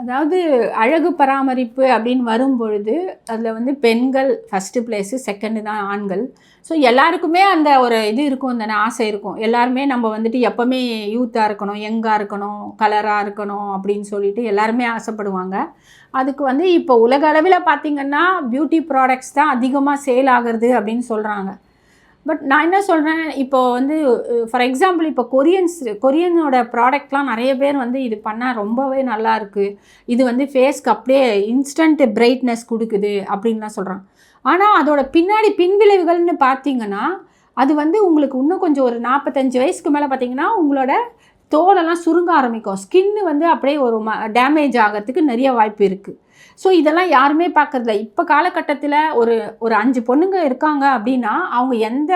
அதாவது அழகு பராமரிப்பு அப்படின்னு வரும்பொழுது அதில் வந்து பெண்கள் ஃபஸ்ட்டு ப்ளேஸு, செகண்டு தான் ஆண்கள். ஸோ எல்லாருக்குமே அந்த ஒரு இது இருக்கும் தானே, ஆசை இருக்கும். எல்லாருமே நம்ம வந்துட்டு எப்போவுமே யூத்தாக இருக்கணும், யங்காக இருக்கணும், கலராக இருக்கணும் அப்படின்னு சொல்லிட்டு எல்லாருமே ஆசைப்படுவாங்க. அதுக்கு வந்து இப்போ உலக அளவில் பார்த்திங்கன்னா பியூட்டி ப்ராடக்ட்ஸ் தான் அதிகமாக சேல் ஆகிறது அப்படின்னு சொல்கிறாங்க. பட் நான் என்ன சொல்கிறேன், இப்போ வந்து ஃபார் எக்ஸாம்பிள் இப்போ கொரியனோட ப்ராடக்ட்லாம் நிறைய பேர் வந்து இது பண்ணால் ரொம்பவே நல்லாயிருக்கு, இது வந்து ஃபேஸ்க்கு அப்படியே இன்ஸ்டன்ட் பிரைட்னஸ் கொடுக்குது அப்படின்லாம் சொல்கிறாங்க. ஆனால் அதோட பின்னாடி பின்விளைவுகள்னு பார்த்தீங்கன்னா, அது வந்து உங்களுக்கு இன்னும் கொஞ்சம் ஒரு 45 வயசுக்கு மேலே பார்த்தீங்கன்னா உங்களோட தோலெல்லாம் சுருங்க ஆரம்பிக்கும். ஸ்கின்னு வந்து அப்படியே ஒரு டேமேஜ் ஆகிறதுக்கு நிறைய வாய்ப்பு இருக்குது. ஸோ இதெல்லாம் யாருமே பார்க்குறதில்ல. இப்போ காலகட்டத்தில் ஒரு 5 பொண்ணுங்க இருக்காங்க அப்படின்னா, அவங்க எந்த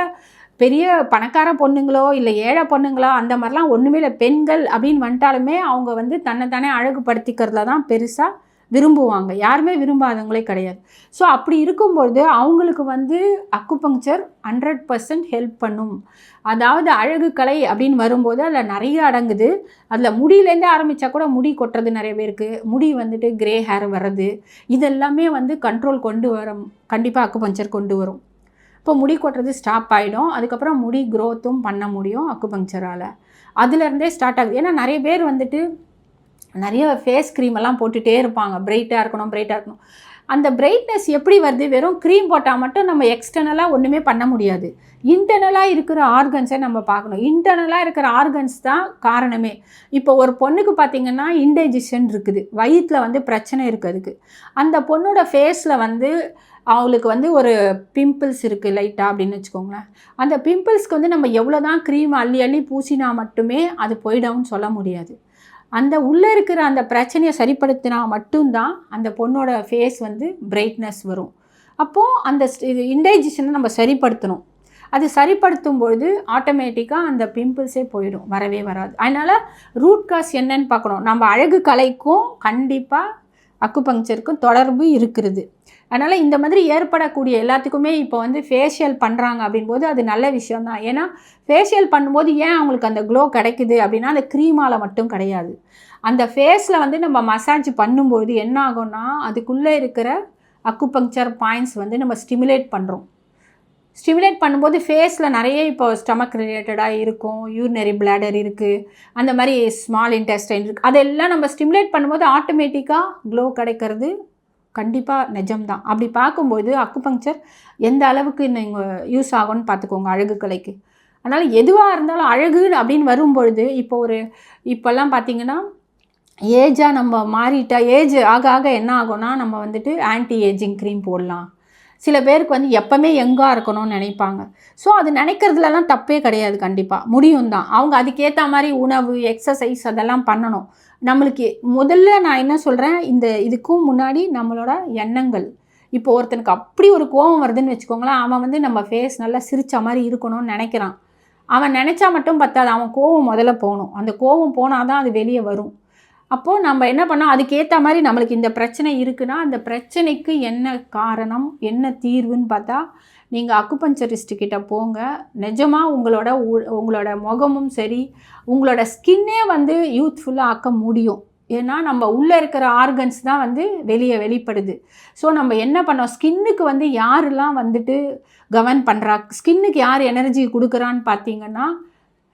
பெரிய பணக்கார பொண்ணுங்களோ இல்லை ஏழை பொண்ணுங்களோ அந்த மாதிரிலாம் ஒன்றுமே இல்லை. பெண்கள் அப்படின்னு வந்துட்டாலுமே அவங்க வந்து தன்னைத்தானே அழகுபடுத்திக்கிறதுல தான் பெருசாக விரும்புவாங்க. யாருமே விரும்பாதவங்களே கிடையாது. ஸோ அப்படி இருக்கும்பொழுது அவங்களுக்கு வந்து அக்குபங்க்சர் 100% ஹெல்ப் பண்ணும். அதாவது அழகு கலை அப்படின்னு வரும்போது அதில் நிறைய அடங்குது. அதில் முடியிலேருந்தே ஆரம்பித்தா கூட முடி கொட்டுறது நிறைய பேருக்கு, முடி வந்துட்டு கிரே ஹேர் வர்றது, இதெல்லாமே வந்து கண்ட்ரோல் கொண்டு வரும். கண்டிப்பாக அக்குபங்க்சர் கொண்டு வரும். இப்போ முடி கொட்டுறது ஸ்டாப் ஆகிடும். அதுக்கப்புறம் முடி க்ரோத்தும் பண்ண முடியும் அக்குபங்க்சரால். அதுலேருந்தே ஸ்டார்ட் ஆகுது. ஏன்னா நிறைய பேர் வந்துட்டு நிறைய ஃபேஸ் க்ரீமெல்லாம் போட்டுகிட்டே இருப்பாங்க, பிரைட்டாக இருக்கணும். அந்த பிரைட்னஸ் எப்படி வருது? வெறும் க்ரீம் போட்டால் மட்டும் நம்ம எக்ஸ்டர்னலாக ஒன்றுமே பண்ண முடியாது. இன்டர்னலாக இருக்கிற ஆர்கன்ஸை நம்ம பார்க்கணும். இன்டர்னலாக இருக்கிற ஆர்கன்ஸ் தான் காரணமே. இப்போ ஒரு பொண்ணுக்கு பார்த்திங்கன்னா இன்டைஜஷன் இருக்குது, வயிற்றில் வந்து பிரச்சனை இருக்குது. அதுக்கு அந்த பொண்ணோட ஃபேஸில் வந்து அவங்களுக்கு வந்து ஒரு பிம்பிள்ஸ் இருக்குது லைட்டாக அப்படின்னு வச்சுக்கோங்களேன். அந்த பிம்பிள்ஸ்க்கு வந்து நம்ம எவ்வளோ தான் க்ரீம் அள்ளி பூசினா மட்டுமே அது போய்டவுன்னு சொல்ல முடியாது. அந்த உள்ளே இருக்கிற அந்த பிரச்சனையை சரிப்படுத்தினா மட்டும்தான் அந்த பொண்ணோட ஃபேஸ் வந்து பிரைட்னஸ் வரும். அப்போது அந்த இன்டைஜஷனை நம்ம சரிப்படுத்தணும். அது சரிப்படுத்தும் பொழுது ஆட்டோமேட்டிக்காக அந்த பிம்பிள்ஸே போயிடும், வரவே வராது. அதனால் ரூட் காஸ் என்னன்னு பார்க்கணும். நம்ம அழகு கலைக்கும் கண்டிப்பாக அக்குபங்க்சருக்கும் தொடர்பு இருக்கிறது. அதனால் இந்த மாதிரி ஏற்படக்கூடிய எல்லாத்துக்குமே இப்போ வந்து ஃபேஷியல் பண்ணுறாங்க அப்படின்போது அது நல்ல விஷயந்தான். ஏன்னா ஃபேஷியல் பண்ணும்போது ஏன் அவங்களுக்கு அந்த க்ளோ கிடைக்குது அப்படின்னா அந்த க்ரீமால் மட்டும் கிடையாது. அந்த ஃபேஸில் வந்து நம்ம மசாஜ் பண்ணும்போது என்ன ஆகும்னா அதுக்குள்ளே இருக்கிற அக்குபங்க்சர் பாயிண்ட்ஸ் வந்து நம்ம ஸ்டிமுலேட் பண்ணுறோம். ஸ்டிமுலேட் பண்ணும்போது ஃபேஸில் நிறைய இப்போ ஸ்டமக் ரிலேட்டடாக இருக்கும், யூரினரி பிளாடர் இருக்குது, அந்த மாதிரி ஸ்மால் இன்டெஸ்டைன் இருக்குது. அதெல்லாம் நம்ம ஸ்டிமுலேட் பண்ணும்போது ஆட்டோமேட்டிக்காக க்ளோ கிடைக்கிறது கண்டிப்பாக நிஜம்தான். அப்படி பார்க்கும்போது அக்குபங்க்சர் எந்த அளவுக்கு நீங்கள் யூஸ் ஆகும்னு பார்த்துக்கோங்க அழகு கலைக்கு. அதனால் எதுவாக இருந்தாலும் அழகு அப்படின்னு வரும்பொழுது இப்போல்லாம் பார்த்திங்கன்னா ஏஜாக நம்ம மாறிட்டா, ஏஜ் ஆக ஆக என்ன ஆகும்னா நம்ம வந்துட்டு ஆன்டி ஏஜிங் க்ரீம் போடலாம். சில பேருக்கு வந்து எப்போவுமே யங்காக இருக்கணும்னு நினைப்பாங்க. ஸோ அது நினைக்கிறதுலலாம் தப்பே கிடையாது, கண்டிப்பாக முடியும் தான். அவங்க அதுக்கேற்ற மாதிரி உணவு, எக்ஸசைஸ் அதெல்லாம் பண்ணணும். நம்மளுக்கு முதல்ல நான் என்ன சொல்கிறேன், இதுக்கும் முன்னாடி நம்மளோட எண்ணங்கள். இப்போ ஒருத்தனுக்கு அப்படி ஒரு கோபம் வருதுன்னு வச்சுக்கோங்களேன், அவன் வந்து நம்ம ஃபேஸ் நல்லா சிரித்த மாதிரி இருக்கணும்னு நினைக்கிறான். அவன் நினச்சா மட்டும் பத்தாது, அவன் கோபம் முதல்ல போகணும். அந்த கோபம் போனால் தான் அது வெளியே வரும். அப்போது நம்ம என்ன பண்ணோம், அதுக்கேற்ற மாதிரி நம்மளுக்கு இந்த பிரச்சனை இருக்குன்னா அந்த பிரச்சனைக்கு என்ன காரணம், என்ன தீர்வுன்னு பார்த்தா நீங்கள் அக்குபங்க்சரிஸ்ட்டுக்கிட்ட போங்க. நிஜமாக உங்களோட முகமும் சரி, உங்களோட ஸ்கின்னே வந்து யூத்ஃபுல்லாக ஆக்க முடியும். ஏன்னா நம்ம உள்ளே இருக்கிற ஆர்கன்ஸ் தான் வந்து வெளிப்படுது. ஸோ நம்ம என்ன பண்ணோம், ஸ்கின்னுக்கு வந்து யாரெல்லாம் வந்துட்டு கவர்ன் பண்ணுறா, ஸ்கின்னுக்கு யார் எனர்ஜி கொடுக்குறான்னு பார்த்தீங்கன்னா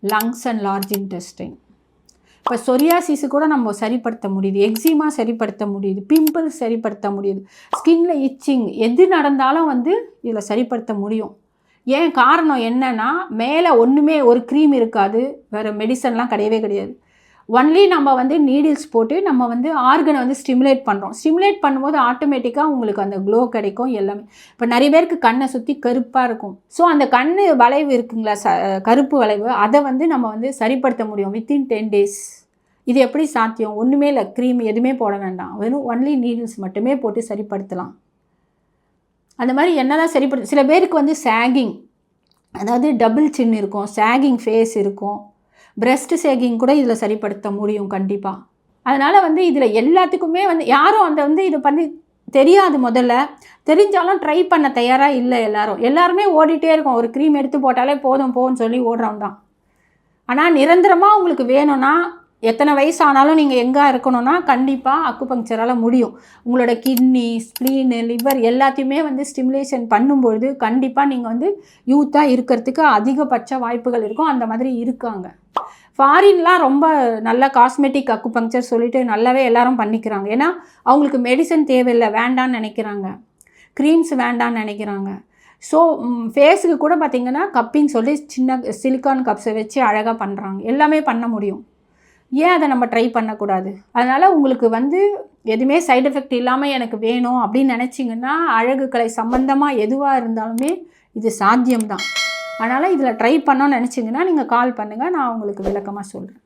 லங்ஸ் அண்ட் லார்ஜ் இன்டெஸ்டைன். இப்போ சொரியாசிஸு கூட நம்ம சரிப்படுத்த முடியுது, எக்ஸிமா சரிப்படுத்த முடியுது, பிம்பிள்ஸ் சரிப்படுத்த முடியுது, ஸ்கின்ல இச்சிங் எது நடந்தாலும் வந்து இதில் சரிப்படுத்த முடியும். ஏன் காரணம் என்னன்னா மேலே ஒன்றுமே ஒரு க்ரீம் இருக்காது, வேறு மெடிசன்லாம் கிடையவே கிடையாது. ஒன்லி நம்ம வந்து நீடில்ஸ் போட்டு நம்ம வந்து ஆர்கனை வந்து ஸ்டிமுலேட் பண்ணுறோம். ஸ்டிமுலேட் பண்ணும்போது ஆட்டோமேட்டிக்காக உங்களுக்கு அந்த க்ளோ கிடைக்கும் எல்லாமே. இப்போ நிறைய பேருக்கு கண்ணை சுற்றி கருப்பாக இருக்கும். ஸோ அந்த கண் வளைவு இருக்குங்களா, கருப்பு வளைவு, அதை வந்து நம்ம வந்து சரிப்படுத்த முடியும் வித்தின் 10 days. இது எப்படி சாத்தியம்? ஒன்றுமே இல்லை, க்ரீம் எதுவுமே போட வேண்டாம், வெறும் ஒன்லி நீடில்ஸ் மட்டுமே போட்டு சரிப்படுத்தலாம். அந்த மாதிரி என்னதான் சரிப்படுத்த, சில பேருக்கு வந்து சேகிங், அதாவது டபுள் சின் இருக்கும், சேகிங் ஃபேஸ் இருக்கும், பிரெஸ்ட் சேகிங் கூட இதில் சரிப்படுத்த முடியும் கண்டிப்பாக. அதனால் வந்து இதில் எல்லாத்துக்குமே வந்து யாரும் அந்த வந்து இதை பண்ணி தெரியாது. முதல்ல தெரிஞ்சாலும் ட்ரை பண்ண தயாராக இல்லை. எல்லாருமே ஓடிட்டே இருக்கோம், ஒரு க்ரீம் எடுத்து போட்டாலே போதும்னு சொல்லி ஓடுறோம் தான். ஆனால் நிரந்தரமாக உங்களுக்கு வேணும்னா எத்தனை வயசு ஆனாலும் நீங்கள் எங்கே இருக்கணும்னா கண்டிப்பாக அக்குபங்க்சரால் முடியும். உங்களோட கிட்னி, ஸ்ப்ளீனு, லிவர் எல்லாத்தையுமே வந்து ஸ்டிமுலேஷன் பண்ணும்பொழுது கண்டிப்பாக நீங்கள் வந்து யூத்தாக இருக்கிறதுக்கு அதிகபட்ச வாய்ப்புகள் இருக்கும். அந்த மாதிரி இருக்காங்க. ஃபாரின்லாம் ரொம்ப நல்ல காஸ்மெட்டிக் அக்குபங்க்சர் சொல்லிட்டு நல்லாவே எல்லாரும் பண்ணிக்கிறாங்க. ஏன்னா அவங்களுக்கு மெடிசன் தேவையில்லை, வேண்டான்னு நினைக்கிறாங்க, க்ரீம்ஸ் வேண்டான்னு நினைக்கிறாங்க. ஸோ ஃபேஸுக்கு கூட பார்த்திங்கன்னா கப்பிங் சொல்லி சின்ன சிலிக்கான் கப்ஸை வச்சு அழகாக பண்ணுறாங்க. எல்லாமே பண்ண முடியும். ஏன் அதை நம்ம ட்ரை பண்ணக்கூடாது? அதனால் உங்களுக்கு வந்து எதுவுமே சைடு எஃபெக்ட் இல்லாமல் எனக்கு வேணும் அப்படின்னு நினச்சிங்கன்னா அழகு கலை சம்மந்தமாக எதுவாக இருந்தாலுமே இது சாத்தியம்தான். அதனால் இதில் ட்ரை பண்ணோன்னு நினச்சிங்கன்னா நீங்கள் கால் பண்ணுங்கள், நான் உங்களுக்கு விளக்கமாக சொல்கிறேன்.